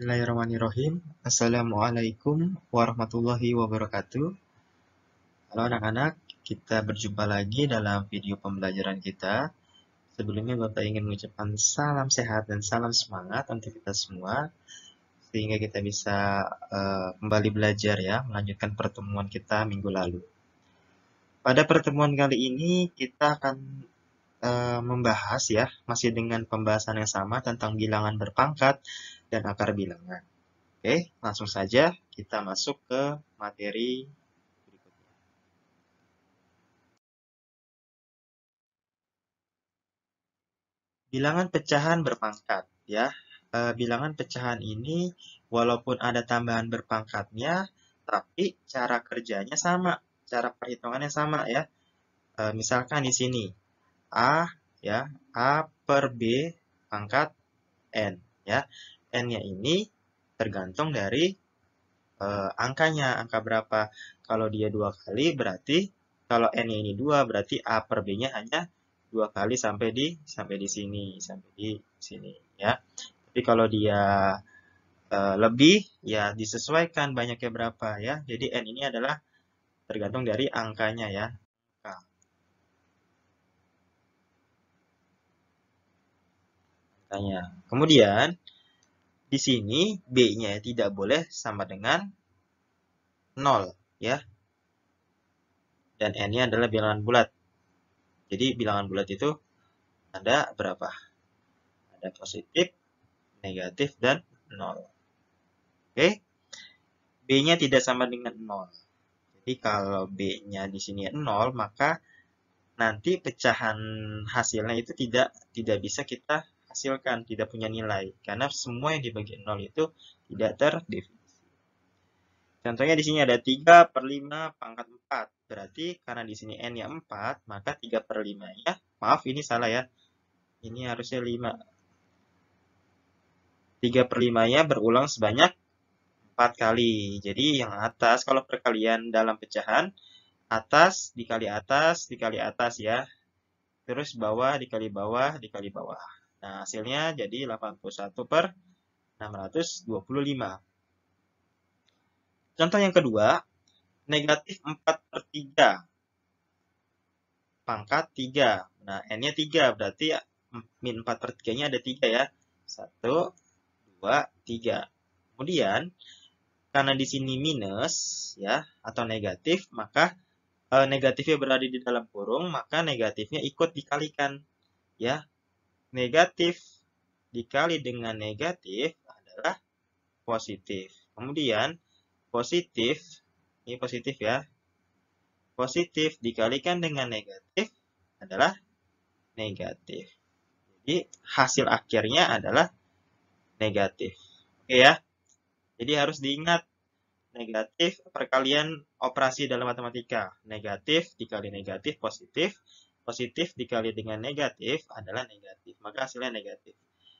Bismillahirrahmanirrahim. Assalamualaikum warahmatullahi wabarakatuh. Halo anak-anak, kita berjumpa lagi dalam video pembelajaran kita. Sebelumnya Bapak ingin mengucapkan salam sehat dan salam semangat untuk kita semua, sehingga kita bisa kembali belajar ya, melanjutkan pertemuan kita minggu lalu. Pada pertemuan kali ini kita akan membahas ya, masih dengan pembahasan yang sama tentang bilangan berpangkat dan akar bilangan. Oke, langsung saja kita masuk ke materi berikutnya. Bilangan pecahan berpangkat ya. Bilangan pecahan ini walaupun ada tambahan berpangkatnya, tapi cara kerjanya sama, cara perhitungannya sama ya. Misalkan di sini A ya, A per B pangkat N ya. N-nya ini tergantung dari angkanya, angka berapa. Kalau dia 2 kali berarti kalau N-nya ini 2 berarti A per B-nya hanya 2 kali sampai di sini ya. Tapi kalau dia lebih ya disesuaikan banyaknya berapa ya. Jadi N ini adalah tergantung dari angkanya ya. Angkanya. Kemudian di sini B-nya tidak boleh sama dengan 0 ya. Dan N-nya adalah bilangan bulat. Jadi bilangan bulat itu ada berapa? Ada positif, negatif, dan 0. Oke? B-nya tidak sama dengan 0. Jadi kalau B-nya di sini 0, maka nanti pecahan hasilnya itu tidak bisa kita hasilkan, tidak punya nilai. Karena semua yang dibagi 0 itu tidak terdefinisi. Contohnya di sini ada 3 per 5 pangkat 4. Berarti karena di sini N-nya 4, maka 3 per 5-nya, maaf ini salah ya. Ini harusnya 5. 3 per 5-nya berulang sebanyak 4 kali. Jadi yang atas, kalau perkalian dalam pecahan, atas dikali atas ya. Terus bawah dikali bawah dikali bawah. Nah, hasilnya jadi 81 per 625. Contoh yang kedua, negatif 4 per 3. Pangkat 3. Nah, N-nya 3, berarti min 4 per 3-nya ada 3 ya. 1, 2, 3. Kemudian, karena di sini minus ya atau negatif, maka negatifnya berada di dalam kurung, maka negatifnya ikut dikalikan ya. Negatif dikali dengan negatif adalah positif. Kemudian positif, ini positif ya. Positif dikalikan dengan negatif adalah negatif. Jadi hasil akhirnya adalah negatif. Oke ya. Jadi harus diingat negatif perkalian operasi dalam matematika. Negatif dikali negatif positif. Positif dikali dengan negatif adalah negatif. Maka hasilnya negatif.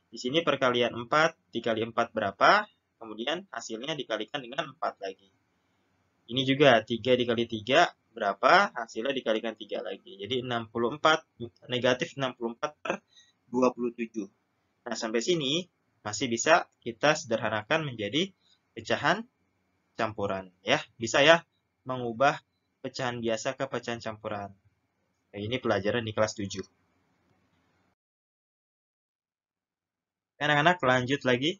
Di sini perkalian 4 dikali 4 berapa? Kemudian hasilnya dikalikan dengan 4 lagi. Ini juga 3 dikali 3 berapa? Hasilnya dikalikan 3 lagi. Jadi 64, negatif 64 per 27. Nah, sampai sini masih bisa kita sederhanakan menjadi pecahan campuran. Ya, bisa ya mengubah pecahan biasa ke pecahan campuran. Nah, ini pelajaran di kelas 7. Anak-anak lanjut lagi.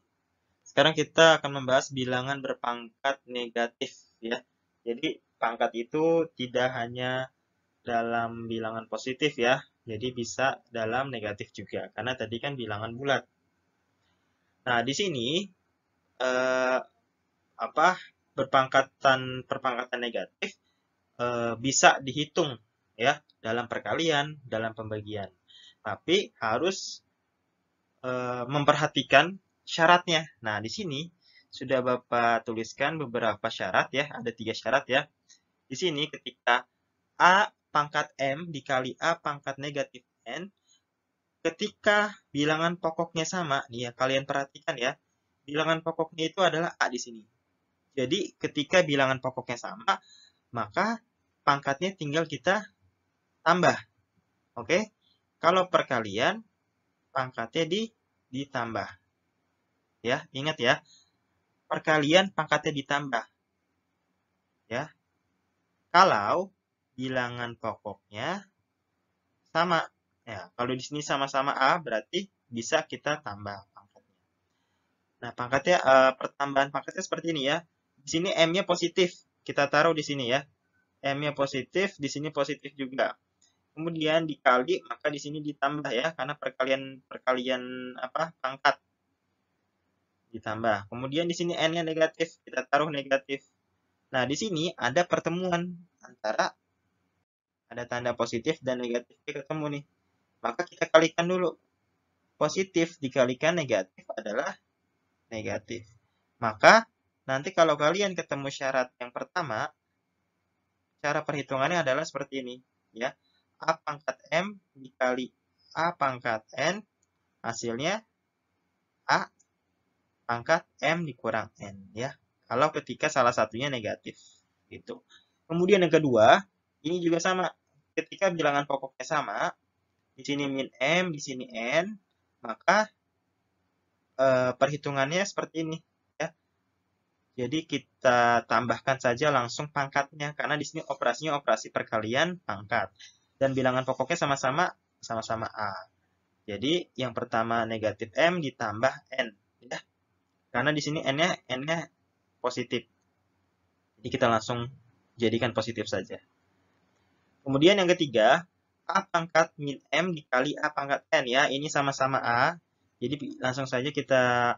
Sekarang kita akan membahas bilangan berpangkat negatif ya. Jadi pangkat itu tidak hanya dalam bilangan positif ya. Jadi bisa dalam negatif juga karena tadi kan bilangan bulat. Nah, di sini perpangkatan negatif bisa dihitung ya dalam perkalian, dalam pembagian. Tapi harus memperhatikan syaratnya. Nah, di sini sudah Bapak tuliskan beberapa syarat ya, ada 3 syarat ya. Di sini ketika A pangkat M dikali A pangkat negatif N, ketika bilangan pokoknya sama, nih ya kalian perhatikan ya, bilangan pokoknya itu adalah A di sini. Jadi ketika bilangan pokoknya sama, maka pangkatnya tinggal kita tambah. Oke? Kalau perkalian, pangkatnya ditambah. Ya, ingat ya. perkalian pangkatnya ditambah. Ya. Kalau bilangan pokoknya sama. Ya, kalau di sini sama-sama A berarti bisa kita tambah pangkatnya. Nah, pangkatnya pertambahan pangkatnya seperti ini ya. Di sini M-nya positif. Kita taruh di sini ya. M-nya positif, di sini positif juga. Kemudian dikali, maka di sini ditambah ya, karena perkalian apa pangkat ditambah. Kemudian di sini N-nya negatif, kita taruh negatif. Nah, di sini ada pertemuan antara ada tanda positif dan negatif ketemu nih. Maka kita kalikan dulu. Positif dikalikan negatif adalah negatif. Maka nanti kalau kalian ketemu syarat yang pertama, cara perhitungannya adalah seperti ini, ya. A pangkat M dikali A pangkat N, hasilnya A pangkat M dikurang N, ya. Kalau ketika salah satunya negatif, gitu. Kemudian yang kedua, ini juga sama. Ketika bilangan pokoknya sama, di sini min M, di sini N, maka perhitungannya seperti ini, ya. Jadi kita tambahkan saja langsung pangkatnya, karena di sini operasinya operasi perkalian pangkat. Dan bilangan pokoknya sama-sama A. Jadi yang pertama negatif M ditambah N, ya. Karena di sini N-nya positif. Jadi kita langsung jadikan positif saja. Kemudian yang ketiga, A pangkat min M dikali A pangkat N, ya. Ini sama-sama A. Jadi langsung saja kita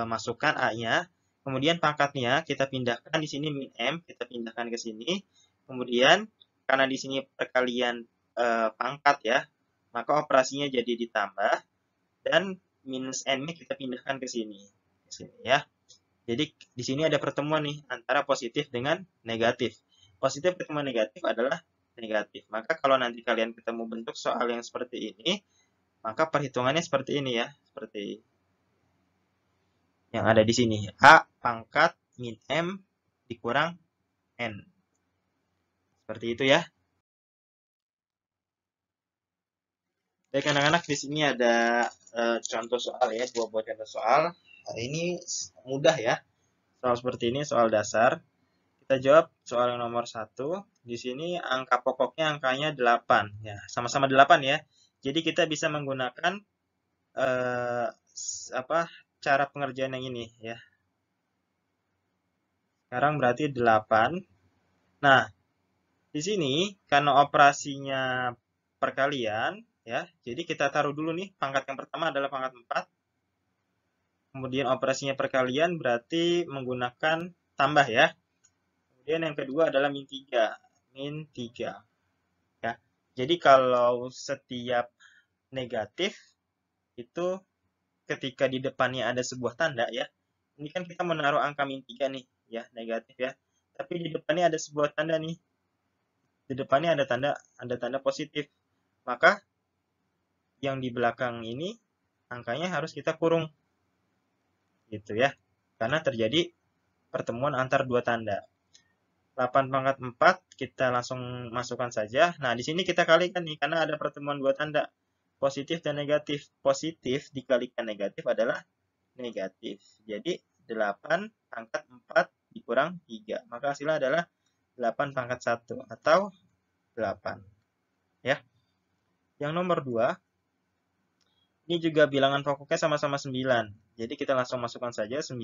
masukkan A-nya. Kemudian pangkatnya kita pindahkan di sini min M, kita pindahkan ke sini. Kemudian karena di sini perkalian pangkat ya, maka operasinya jadi ditambah dan minus N-nya kita pindahkan ke sini. Ya. Jadi di sini ada pertemuan nih antara positif dengan negatif. Positif ketemu negatif adalah negatif. Maka kalau nanti kalian ketemu bentuk soal yang seperti ini, maka perhitungannya seperti ini ya, seperti yang ada di sini. A pangkat min M dikurang N. Seperti itu ya. Baik anak-anak, di sini ada contoh soal ya, dua buah contoh soal. Ini mudah ya. Soal seperti ini, soal dasar. Kita jawab soal yang nomor 1. Di sini angka pokoknya angkanya 8. Ya, sama-sama 8 ya. Jadi kita bisa menggunakan cara pengerjaan yang ini ya. Sekarang berarti 8. Nah, di sini karena operasinya perkalian ya. Jadi kita taruh dulu nih pangkat yang pertama adalah pangkat 4. Kemudian operasinya perkalian berarti menggunakan tambah ya. Kemudian yang kedua adalah min 3. Min 3. Ya. Jadi kalau setiap negatif itu ketika di depannya ada sebuah tanda ya. Ini kan kita menaruh angka min 3 nih ya, negatif ya. Tapi di depannya ada sebuah tanda nih. Di depannya ada tanda positif. Maka yang di belakang ini angkanya harus kita kurung. Gitu ya. Karena terjadi pertemuan antar dua tanda. 8 pangkat 4 kita langsung masukkan saja. Nah, di sini kita kalikan nih karena ada pertemuan dua tanda. Positif dan negatif. Positif dikalikan negatif adalah negatif. Jadi 8 pangkat 4 dikurang 3. Maka hasilnya adalah 8 pangkat 1 atau 8. Ya. Yang nomor 2. Ini juga bilangan pokoknya sama-sama 9. Jadi kita langsung masukkan saja 9.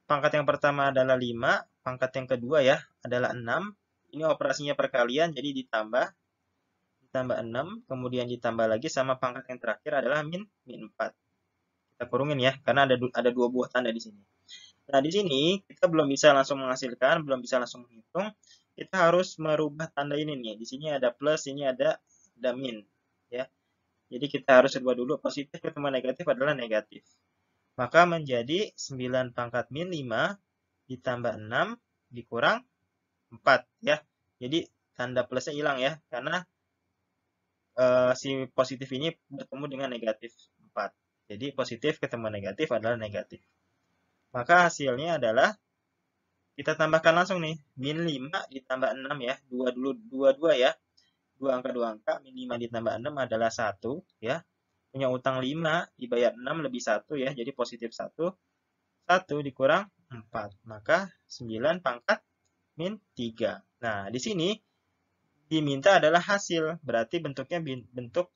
Pangkat yang pertama adalah 5, pangkat yang kedua ya adalah 6. Ini operasinya perkalian, jadi ditambah 6, kemudian ditambah lagi sama pangkat yang terakhir adalah min 4. Kita kurungin ya, karena ada dua buah tanda di sini. Nah, di sini kita belum bisa langsung menghasilkan, belum bisa langsung menghitung. Kita harus merubah tanda ini nih. Di sini ada plus, ini ada min ya. Jadi kita harus ubah dulu, positif ketemu negatif adalah negatif. Maka menjadi 9 pangkat min 5 ditambah 6 dikurang 4 ya. Jadi tanda plusnya hilang ya, karena si positif ini bertemu dengan negatif 4. Jadi positif ketemu negatif adalah negatif. Maka hasilnya adalah kita tambahkan langsung nih, min 5 ditambah 6 ya, 2 ya. 2 angka, min 5 ditambah 6 adalah 1 ya. Punya utang 5 dibayar 6 lebih 1 ya, jadi positif 1. 1 dikurang 4. Maka 9 pangkat min 3. Nah, di sini diminta adalah hasil. Berarti bentuknya bentuk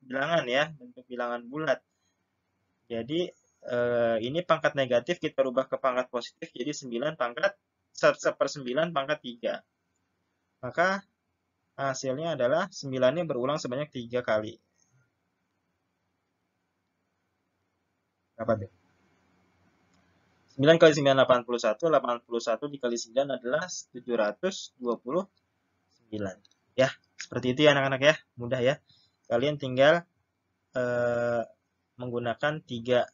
bilangan ya, bentuk bilangan bulat. Jadi ini pangkat negatif kita rubah ke pangkat positif jadi 9 pangkat 1/9 pangkat 3. Maka hasilnya adalah 9-nya berulang sebanyak 3 kali. Berapa deh? 9 kali 9 81, 81 dikali 9 adalah 729. Ya, seperti itu ya anak-anak ya, mudah ya. Kalian tinggal menggunakan 3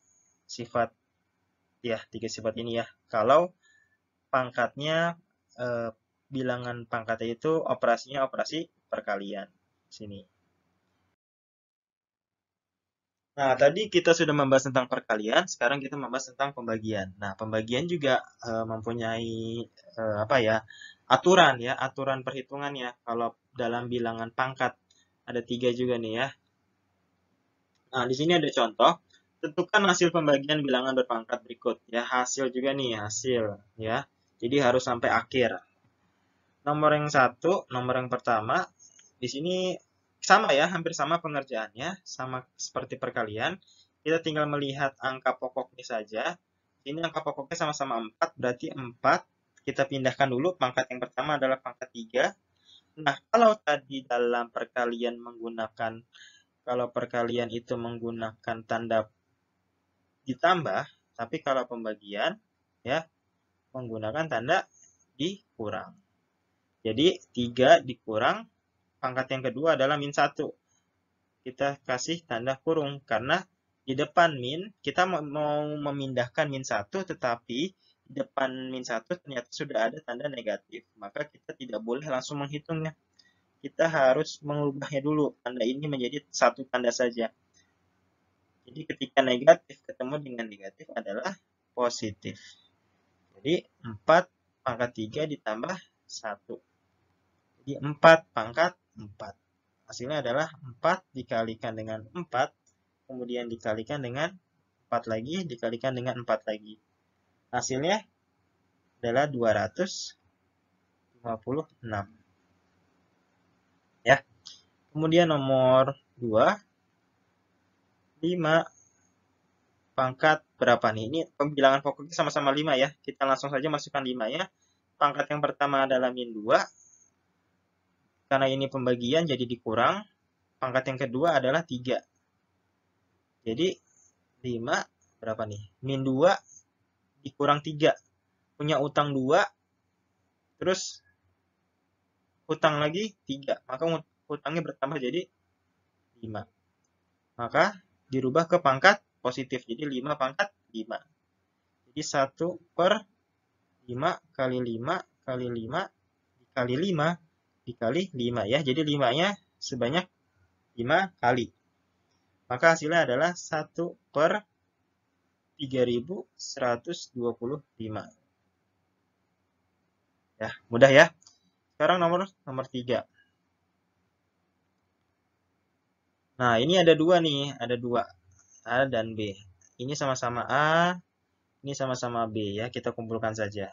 sifat ya, 3 sifat ini ya. Kalau pangkatnya bilangan pangkatnya itu operasinya operasi perkalian. Sini. Nah, tadi kita sudah membahas tentang perkalian, sekarang kita membahas tentang pembagian. Nah, pembagian juga mempunyai apa ya? Aturan ya, aturan perhitungannya. Kalau dalam bilangan pangkat ada 3 juga nih ya. Nah, di sini ada contoh. Tentukan hasil pembagian bilangan berpangkat berikut ya. Hasil juga nih, hasil ya. Jadi harus sampai akhir. Nomor yang nomor yang pertama, di sini sama ya, hampir sama pengerjaannya, sama seperti perkalian. Kita tinggal melihat angka pokoknya saja. Ini angka pokoknya sama-sama 4, berarti 4. Kita pindahkan dulu, pangkat yang pertama adalah pangkat 3. Nah, kalau tadi dalam perkalian kalau perkalian itu menggunakan tanda ditambah, tapi kalau pembagian ya menggunakan tanda dikurang. Jadi 3 dikurang, pangkat yang kedua adalah min 1. Kita kasih tanda kurung, karena di depan min, kita mau memindahkan min 1, tetapi di depan min 1 ternyata sudah ada tanda negatif. Maka kita tidak boleh langsung menghitungnya. Kita harus mengubahnya dulu. Tanda ini menjadi satu tanda saja. Jadi ketika negatif ketemu dengan negatif adalah positif. Jadi 4 pangkat 3 ditambah 1. Jadi 4 pangkat 4. Hasilnya adalah 4 dikalikan dengan 4, kemudian dikalikan dengan 4 lagi, dikalikan dengan 4 lagi. Hasilnya adalah 256. Ya. Kemudian nomor 2, 5 pangkat berapa nih? Ini pembilangan pokoknya sama-sama 5 ya. Kita langsung saja masukkan 5 ya. Pangkat yang pertama adalah min 2. Karena ini pembagian jadi dikurang. Pangkat yang kedua adalah 3. Jadi 5 berapa nih? Min 2 dikurang 3. Punya utang 2. Terus utang lagi 3. Maka utangnya bertambah jadi 5. Maka dirubah ke pangkat positif. Jadi 5 pangkat 5. Jadi 1/5 kali 5 kali 5 dikali 5 dikali 5 ya. Jadi 5-nya sebanyak 5 kali. Maka hasilnya adalah 1/3125. Ya, mudah ya. Sekarang nomor 3. Nah, ini ada 2 nih, ada 2. A dan B. Ini sama-sama A, ini sama-sama B ya. Kita kumpulkan saja.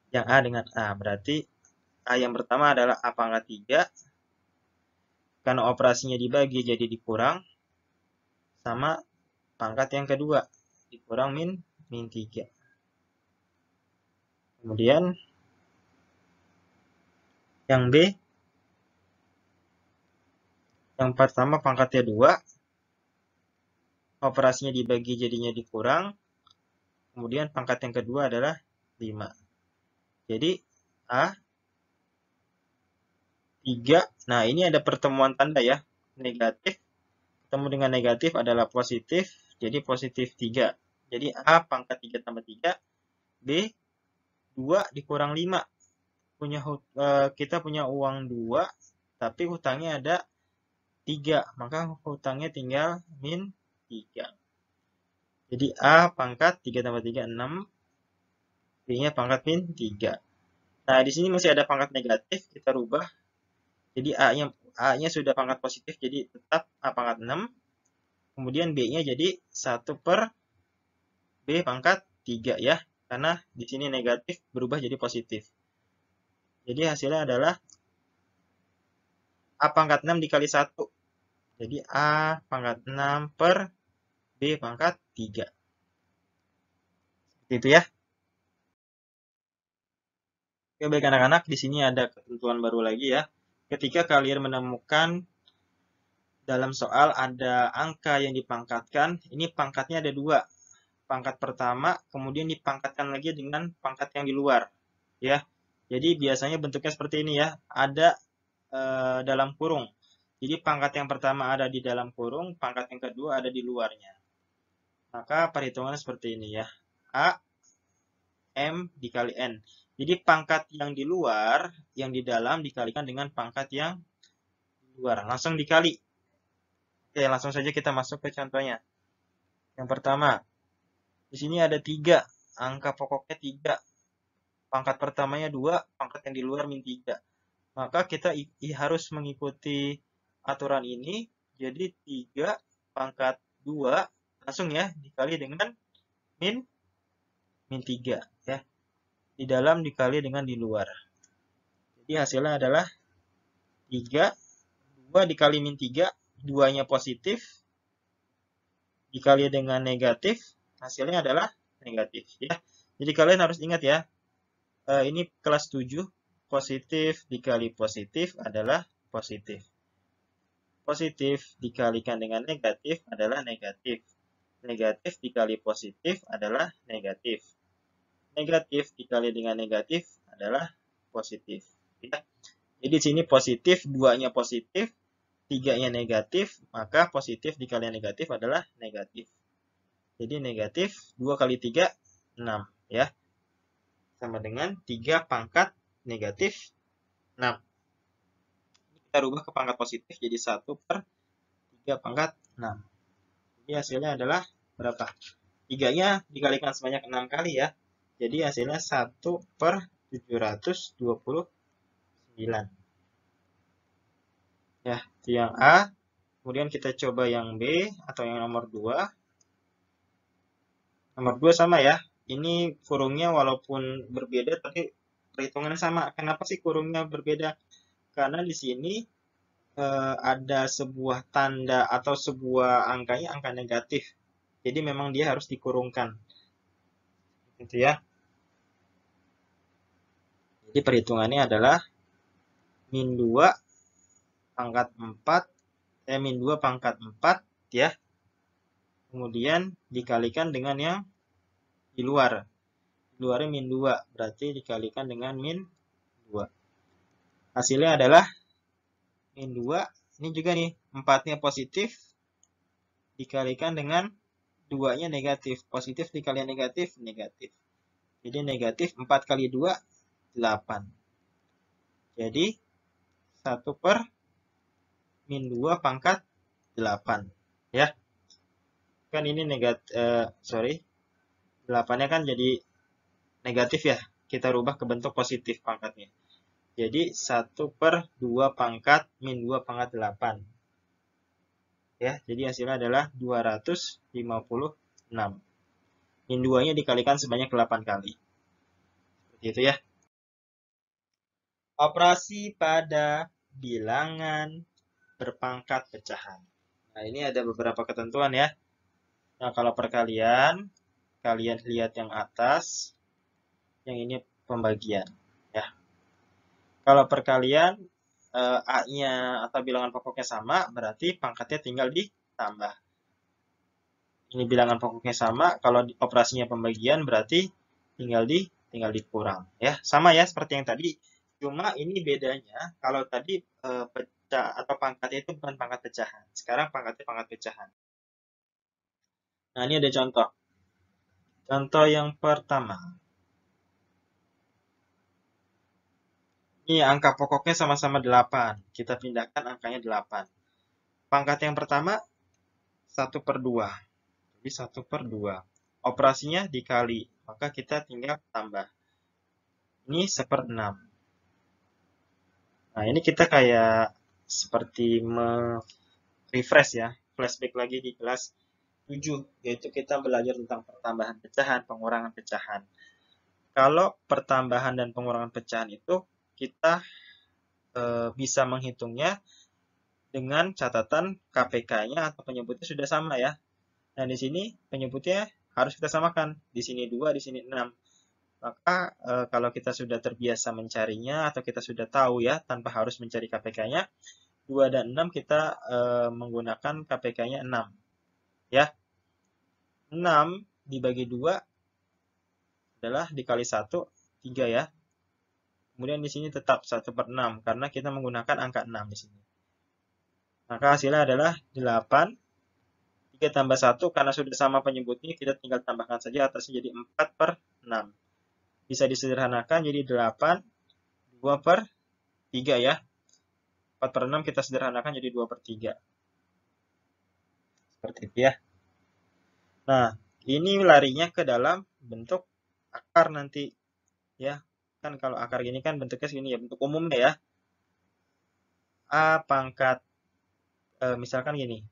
Yang A dengan A, berarti A yang pertama adalah A pangkat 3. Karena operasinya dibagi jadi dikurang. Sama pangkat yang kedua, dikurang min 3. Kemudian yang B, yang pertama pangkatnya 2. Operasinya dibagi jadinya dikurang. Kemudian pangkat yang kedua adalah 5. Jadi A 3. Nah, ini ada pertemuan tanda ya. Negatif ketemu dengan negatif adalah positif. Jadi positif 3. Jadi A pangkat 3 tambah 3. B 2 dikurang 5. Kita punya uang 2. Tapi hutangnya ada 3. Maka hutangnya tinggal min 3. Jadi A pangkat 3 tambah 3, 6. B-nya pangkat min 3. Nah, di sini masih ada pangkat negatif. Kita rubah. Jadi A-nya sudah pangkat positif. Jadi tetap A pangkat 6. Kemudian B-nya jadi 1/6. B pangkat 3 ya. Karena di sini negatif berubah jadi positif. Jadi hasilnya adalah A pangkat 6 dikali 1. Jadi A pangkat 6 per B pangkat 3. Seperti itu ya. Oke, baik anak-anak, di sini ada ketentuan baru lagi ya. Ketika kalian menemukan dalam soal ada angka yang dipangkatkan, ini pangkatnya ada dua. Pangkat pertama, kemudian dipangkatkan lagi dengan pangkat yang di luar. Ya, jadi biasanya bentuknya seperti ini ya. Ada dalam kurung. Jadi pangkat yang pertama ada di dalam kurung, pangkat yang kedua ada di luarnya. Maka perhitungannya seperti ini ya. A, M dikali N. Jadi pangkat yang di luar, yang di dalam dikalikan dengan pangkat yang di luar. Langsung dikali. Oke, langsung saja kita masuk ke contohnya. Yang pertama, di sini ada 3. Angka pokoknya 3. Pangkat pertamanya 2, pangkat yang di luar min 3. Maka kita harus mengikuti aturan ini. Jadi 3 pangkat 2 langsung ya dikali dengan min 3 ya. Di dalam dikali dengan di luar. Jadi hasilnya adalah 3, 2 dikali min 3, 2-nya positif, dikali dengan negatif, hasilnya adalah negatif ya. Jadi kalian harus ingat ya, ini kelas 7, positif dikali positif adalah positif. Positif dikalikan dengan negatif adalah negatif. Negatif dikali positif adalah negatif. Negatif dikali dengan negatif adalah positif. Ya. Jadi di sini positif, 2-nya positif, 3-nya negatif, maka positif dikali negatif adalah negatif. Jadi negatif 2 kali 3, 6 ya. Sama dengan 3 pangkat negatif 6. Kita rubah ke pangkat positif jadi 1 per 3 pangkat 6. Jadi hasilnya adalah berapa? 3-nya dikalikan sebanyak 6 kali ya. Jadi hasilnya 1 per 729. Ya, itu yang A. Kemudian kita coba yang B atau yang nomor 2. Nomor 2 sama ya. Ini kurungnya walaupun berbeda tapi perhitungannya sama. Kenapa sih kurungnya berbeda? Karena di sini ada sebuah tanda atau sebuah angkanya angka negatif. Jadi memang dia harus dikurungkan. Gitu ya. Jadi perhitungannya adalah min 2 pangkat 4, min 2 pangkat 4 ya. Kemudian dikalikan dengan yang di luar. Di luarnya min 2, berarti dikalikan dengan min 2. Hasilnya adalah min 2, ini juga nih, 4-nya positif, dikalikan dengan 2-nya negatif. Positif dikali negatif, negatif. Jadi negatif 4 kali 2, 8. Jadi 1 per min 2 pangkat 8. Ya. Kan ini negatif, 8-nya kan jadi negatif ya. Kita rubah ke bentuk positif pangkatnya. Jadi 1 per 2 pangkat min 2 pangkat 8. Ya, jadi hasilnya adalah 256. Min 2-nya dikalikan sebanyak 8 kali. Seperti itu ya. Operasi pada bilangan berpangkat pecahan. Nah, ini ada beberapa ketentuan ya. Nah, kalau perkalian, kalian lihat yang atas, yang ini pembagian. Ya. Kalau perkalian, A-nya atau bilangan pokoknya sama, berarti pangkatnya tinggal ditambah. Ini bilangan pokoknya sama, kalau operasinya pembagian berarti tinggal dikurang. Ya, sama ya seperti yang tadi. Cuma ini bedanya, kalau tadi pecah atau pangkatnya itu bukan pangkat pecahan. Sekarang pangkatnya pangkat pecahan. Nah, ini ada contoh. Contoh yang pertama. Ini angka pokoknya sama-sama 8. Kita pindahkan angkanya 8. Pangkat yang pertama 1 per 2. Jadi 1 per 2. Operasinya dikali, maka kita tinggal tambah. Ini 1/6. Nah, ini kita kayak seperti refresh ya, flashback lagi di kelas. 7, yaitu kita belajar tentang pertambahan pecahan, pengurangan pecahan. Kalau pertambahan dan pengurangan pecahan itu kita bisa menghitungnya dengan catatan KPK-nya atau penyebutnya sudah sama ya. Nah, di sini penyebutnya harus kita samakan. Di sini 2, di sini 6. Maka kalau kita sudah terbiasa mencarinya atau kita sudah tahu ya tanpa harus mencari KPK-nya, 2 dan 6 kita menggunakan KPK-nya 6. Ya. 6 dibagi 2 adalah dikali 1, 3 ya. Kemudian di sini tetap 1/6 karena kita menggunakan angka 6 di sini. Maka hasilnya adalah 8. 3 tambah 1 karena sudah sama penyebutnya, kita tinggal tambahkan saja atasnya jadi 4/6. Bisa disederhanakan jadi 8, 2/3 ya. 4/6 kita sederhanakan jadi 2/3. Seperti itu ya. Nah, ini larinya ke dalam bentuk akar nanti ya. Kan kalau akar gini kan bentuknya segini ya, bentuk umumnya ya. A pangkat, misalkan gini,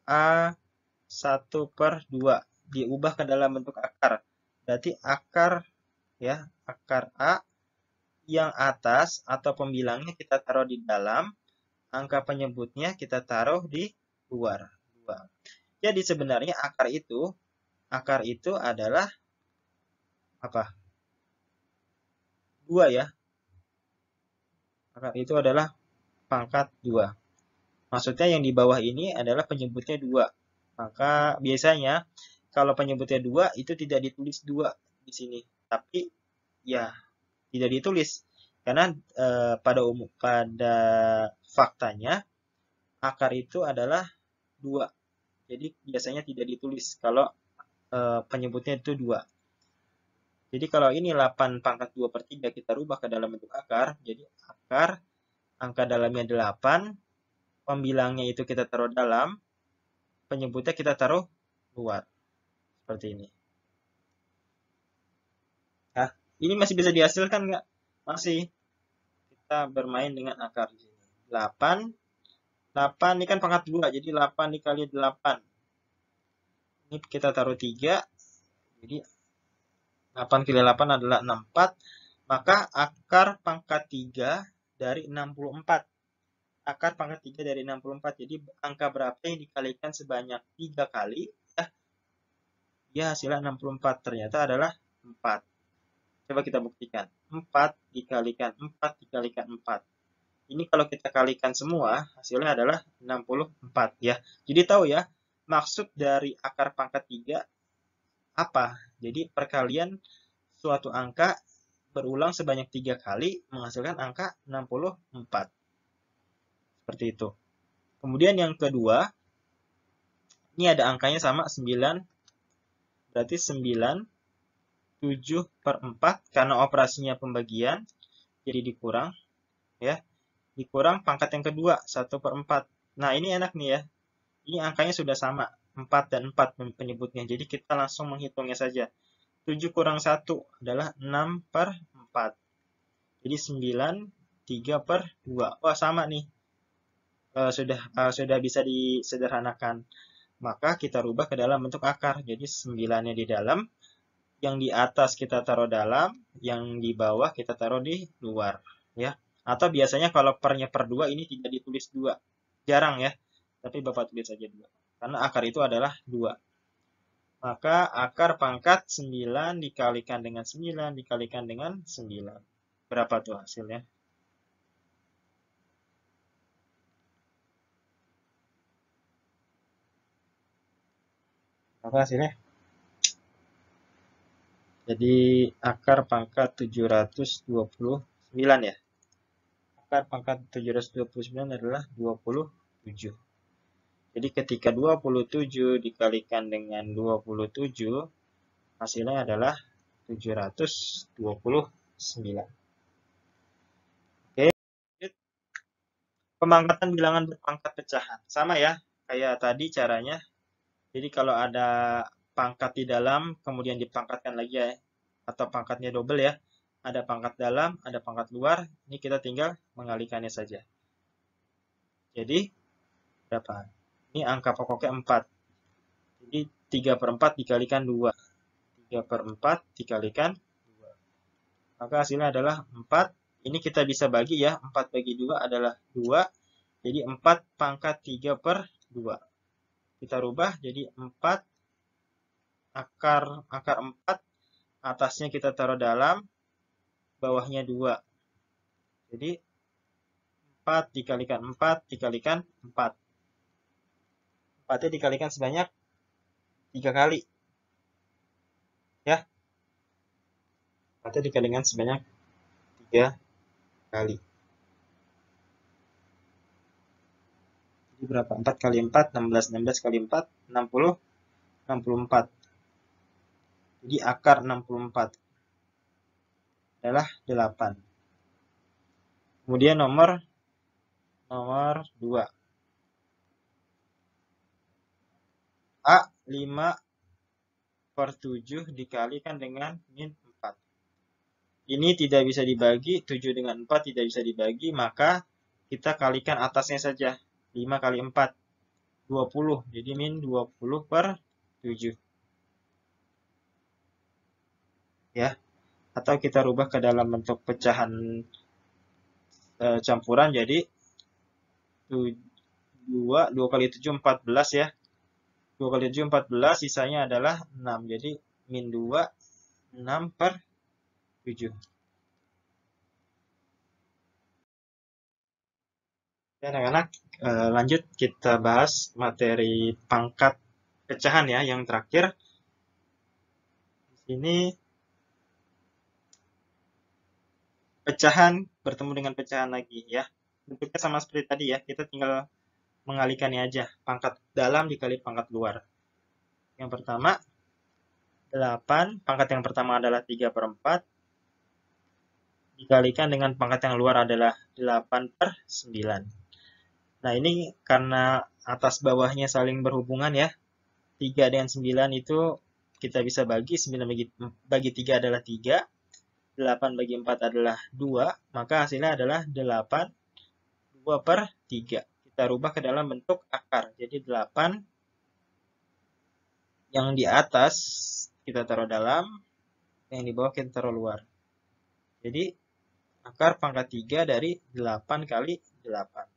A1/2 diubah ke dalam bentuk akar. Berarti akar ya, akar A yang atas atau pembilangnya kita taruh di dalam, angka penyebutnya kita taruh di luar. 2. Jadi sebenarnya akar itu adalah apa? 2 ya. Akar itu adalah pangkat 2. Maksudnya yang di bawah ini adalah penyebutnya 2. Maka biasanya kalau penyebutnya 2 itu tidak ditulis 2 di sini. Tapi ya tidak ditulis. Karena pada faktanya akar itu adalah 2. Jadi biasanya tidak ditulis kalau penyebutnya itu 2. Jadi kalau ini 8 pangkat 2/3 kita rubah ke dalam bentuk akar. Jadi akar, angka dalamnya 8, pembilangnya itu kita taruh dalam, penyebutnya kita taruh luar. Seperti ini. Nah, ini masih bisa dihasilkan nggak? Masih. Kita bermain dengan akar di sini. 8. 8 ini kan pangkat 2, jadi 8 dikali 8. Ini kita taruh 3. Jadi 8 kali 8 adalah 64. Maka akar pangkat 3 dari 64. Akar pangkat 3 dari 64. Jadi angka berapa yang dikalikan sebanyak 3 kali? Ya hasilnya 64. Ternyata adalah 4. Coba kita buktikan. 4 dikalikan 4 dikalikan 4. Ini kalau kita kalikan semua, hasilnya adalah 64 ya. Jadi tahu ya, maksud dari akar pangkat 3 apa? Jadi perkalian suatu angka berulang sebanyak 3 kali menghasilkan angka 64. Seperti itu. Kemudian yang kedua, ini ada angkanya sama 9. Berarti 9, 7/4 karena operasinya pembagian, jadi dikurang ya. Dikurang pangkat yang kedua, 1/4. Nah, ini enak nih ya. Ini angkanya sudah sama, 4 dan 4 penyebutnya. Jadi kita langsung menghitungnya saja. 7 kurang 1 adalah 6/4. Jadi 9, 3/2. Wah, sama nih. Sudah bisa disederhanakan. Maka kita rubah ke dalam bentuk akar. Jadi 9-nya di dalam, yang di atas kita taruh dalam, yang di bawah kita taruh di luar. Ya. Atau biasanya kalau pernya per 2 ini tidak ditulis 2. Jarang ya. Tapi Bapak tulis saja 2. Karena akar itu adalah 2. Maka akar pangkat 9 dikalikan dengan 9 dikalikan dengan 9. Berapa tuh hasilnya? Apa hasilnya? Jadi akar pangkat 729 ya. Akar pangkat 729 adalah 27. Jadi ketika 27 dikalikan dengan 27, hasilnya adalah 729. Oke, pemangkatan bilangan berpangkat pecahan. Sama ya, kayak tadi caranya. Jadi kalau ada pangkat di dalam, kemudian dipangkatkan lagi ya, atau pangkatnya double ya. Ada pangkat dalam, ada pangkat luar. Ini kita tinggal mengalikannya saja. Jadi, berapa? Ini angka pokoknya 4. Jadi 3/4 dikalikan 2. 3/4 dikalikan 2. Maka hasilnya adalah 4. Ini kita bisa bagi ya. 4 bagi 2 adalah 2. Jadi 4 pangkat 3/2. Kita rubah jadi 4 akar 4. Atasnya kita taruh dalam, bawahnya 2. Jadi 4 dikalikan 4 dikalikan 4. 4-nya dikalikan sebanyak 3 kali. Ya. 4-nya dikalikan sebanyak 3 kali. Jadi berapa? 4 kali 4, 16. 16 kali 4, 60. 64. Jadi akar 64 adalah 8. Kemudian nomor 2. A 5/7 dikalikan dengan min 4. Ini tidak bisa dibagi, 7 dengan 4 tidak bisa dibagi, maka kita kalikan atasnya saja. 5 kali 4, 20. Jadi min 20/7. Ya. Atau kita rubah ke dalam bentuk pecahan campuran, jadi 2 kali 7, 14 ya. 2 kali 7, 14, sisanya adalah 6. Jadi min 2, 6/7. Oke, anak-anak, lanjut kita bahas materi pangkat pecahan ya, yang terakhir. Di sini pecahan bertemu dengan pecahan lagi ya. Bentuknya sama seperti tadi ya, kita tinggal mengalihkannya aja. Pangkat dalam dikali pangkat luar. Yang pertama, 8. Pangkat yang pertama adalah 3/4. Dikalikan dengan pangkat yang luar adalah 8/9. Nah, ini karena atas bawahnya saling berhubungan ya. 3 dengan 9 itu kita bisa bagi. 9 bagi 3 adalah 3. 8 bagi 4 adalah 2. Maka hasilnya adalah 8 2/3. Kita rubah ke dalam bentuk akar. Jadi 8 yang di atas kita taruh dalam, yang di bawah kita taruh luar. Jadi akar pangkat 3 dari 8 kali 8.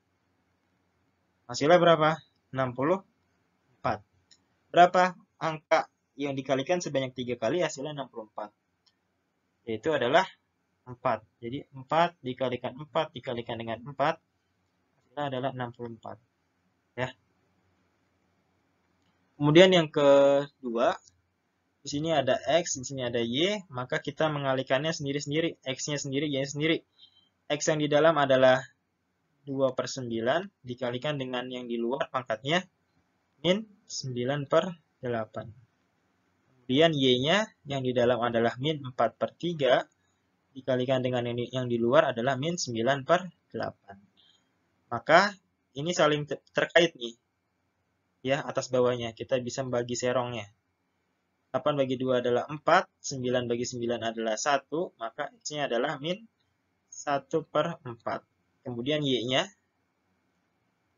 Hasilnya berapa? 64. Berapa angka yang dikalikan sebanyak 3 kali? Hasilnya 64. Yaitu adalah 4. Jadi 4 dikalikan 4 dikalikan dengan 4, hasilnya adalah 64. Ya. Kemudian yang kedua, di sini ada X, di sini ada Y, maka kita mengalihkannya sendiri-sendiri. X-nya sendiri, Y-nya sendiri. X yang di dalam adalah 2/9 dikalikan dengan yang di luar pangkatnya min 9/8. Kemudian Y-nya yang di dalam adalah min 4/3 dikalikan dengan yang di luar adalah min 9/8. Maka ini saling terkait nih. Ya, atas bawahnya kita bisa membagi serongnya. 8 bagi 2 adalah 4, 9 bagi 9 adalah 1, maka X-nya adalah min 1/4. Kemudian Y-nya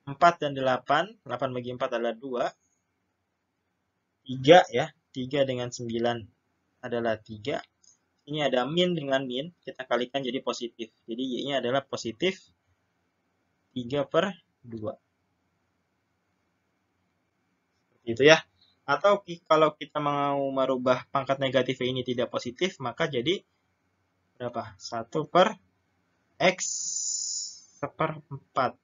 4 dan 8, 8 bagi 4 adalah 2, 3 ya, 3 dengan 9 adalah 3. Ini ada min dengan min, kita kalikan jadi positif. Jadi Y-nya adalah positif 3/2. Seperti itu ya. Atau kalau kita mau merubah pangkat negatif ini tidak positif, maka jadi berapa? 1/x/4.